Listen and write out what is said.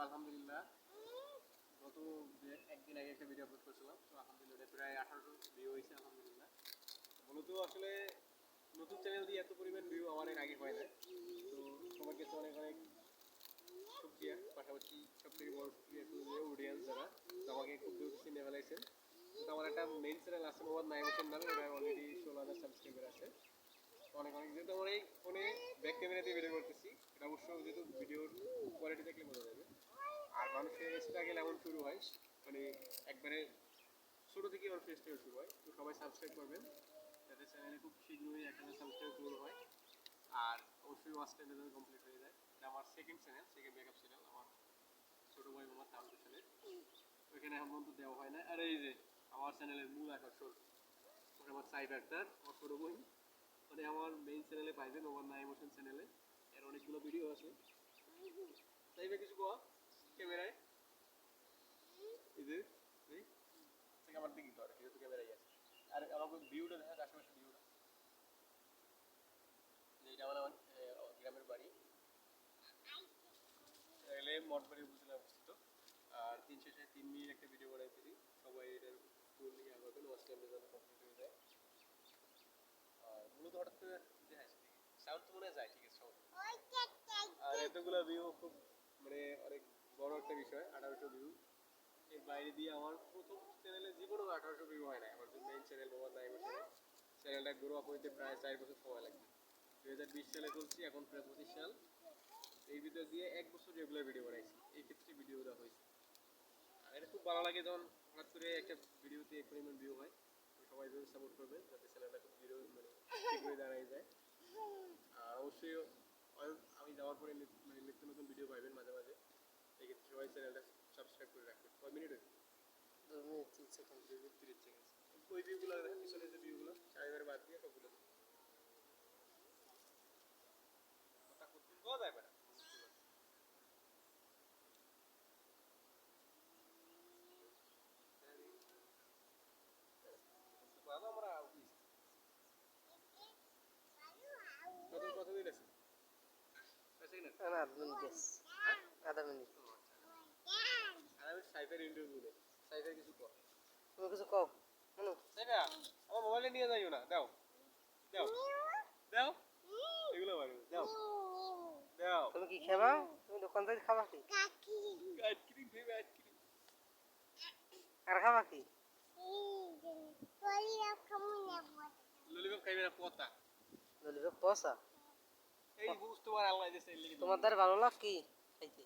আলহামদুলিল্লাহ গত একদিন আগে একটা ভিডিও আপলোড করছিলাম। তো আলহামদুলিল্লাহ প্রায় 1800 ভিউ হয়েছে আলহামদুলিল্লাহ। মূলত আসলে নতুন চ্যানেল দিয়ে এত পরিমাণ ভিউ আমার এর আগে হয় না। তো সবার কাছে অনেক অনেক শুকরিয়া। পাশাপাশি সবথেকে বড় শুকরিয়া টু অডিয়েন্স যারা আমাকে খুব দ্রুত চিনে ফেলাইছেন। তো আমার একটা মেইন চ্যানেল আছে মোহাম্মদ নাইম হোসেন নামে, ওটা অলরেডি 16,000 সাবস্ক্রাইবার আছে। অনেক অনেক যেহেতু আমার এই ফোনে ব্যাক ক্যামেরা দিয়ে ভিডিও করতেছি, এটা অবশ্য যেহেতু ভিডিওর কোয়ালিটি দেখলে বোঝা যাবে। আর মানুষের স্ট্রাগল এমন শুরু হয়, মানে একবারে ছোটো থেকেই মানুষের স্ট্রাগল শুরু হয়। তো সবাই সাবস্ক্রাইব করবেন যাতে চ্যানেলে খুব শীঘ্রই 1000 সাবস্ক্রাইব শুরু হয়। আর অবশ্যই ওয়াচ টাইম যাতে কমপ্লিট হয়ে যায়। এটা আমার second channel, second backup channel, আমার ছোটো ভাই মোহাম্মদ তাহলে চ্যানেল। ওইখানে এখন বন্ধু দেওয়া হয় না। আর এই যে আমার চ্যানেলের মূল আকর্ষণ, ওটা আমার সাইফ আক্তার, আমার ছোটো বোন। মানে আমার মেইন চ্যানেলে পাইবেন মোহাম্মদ নাইম হোসেন চ্যানেলে, এর অনেকগুলো ভিডিও আছে। সাইফে কিছু কোয়া ক্যামেরায়, এই যে আমার দিকে ধরে যেহেতু ক্যামেরাই আছে। আর আমাকে ভিউটা দেখা, আশেপাশে ভিউটা, এইটা আমার গ্রামের বাড়ি, এলে মঠবাড়ি উপজেলায় অবস্থিত। আর 3 মিনিট একটা ভিডিও বানাইতেছি, সবাই এটার ফুল ইয়া করবেন, ওয়াচ টাইমটা যেন কমপ্লিট হয়ে যায়। আর মূলত হঠাৎ করে দেখাইছে সাউন্ড তো মনে যায় ঠিক আছে সব। আর এতগুলো ভিউ খুব মানে অনেক বড় একটা বিষয়, 1800 ভিউ। এর বাইরে দিয়ে আমার প্রথম চ্যানেলে জীবনেও 1800 ভিউ হয় না। আমার যে মেইন চ্যানেল মোহাম্মদ নাইম হোসেন, চ্যানেলটা গ্রো আপ হইতে প্রায় 4 বছর সময় লাগবে। 2020 সালে চলছি, এখন প্রায় 25 সাল। এই ভিডিও দিয়ে 1 বছর রেগুলার ভিডিও বানাইছি, এই ক্ষেত্রে ভিডিও দেওয়া হয়েছে। আর এটা খুব ভালো লাগে যখন হঠাৎ করে একটা ভিডিওতে এক পরিমাণ ভিউ হয়। তো সবাই যদি সাপোর্ট করবেন যাতে চ্যানেলটা খুব ভিডিও মানে ঠিক হয়ে দাঁড়ায় যায়। আর অবশ্যই আমি যাওয়ার পরে মানে নিত্য নতুন ভিডিও পাইবেন মাঝে মাঝে। এক্ষেত্রে সবাই চ্যানেলটা সাবস্ক্রাইব করে রাখবেন। কয় মিনিট হয়েছে? 2 মিনিট 3 সেকেন্ড। 2 minute 30 second. ওই ভিউগুলো দেখেন, পিছনে যে ভিউগুলো চারিবারে বাদ দিয়ে সবগুলো কথা করতে পাওয়া যায় না। আমরা কত দিন আছে? أنا 8 মিনিট بس 8 মিনিট। আর আমি সাইফার ইন্টারভিউ দেই। সাইফার কিছু কর, তুমি কিছু কও শুনো। সাইফা আমার মোবাইলে নিয়ে যাইও না, দাও দাও দাও, এগুলো মারো, দাও দাও। তুমি কি খাবা? তুমি দোকান থেকে খাবা কি? আইসক্রিম খাইবে, আইসক্রিম। আর খাবা কি? ললিপপ খাইবে না পতা। ললিপপ পসা। এই বুঝ তোমার আল্লাহ দিয়েছে, তোমার দ্বারা ভালো লাগ কি খাইতে?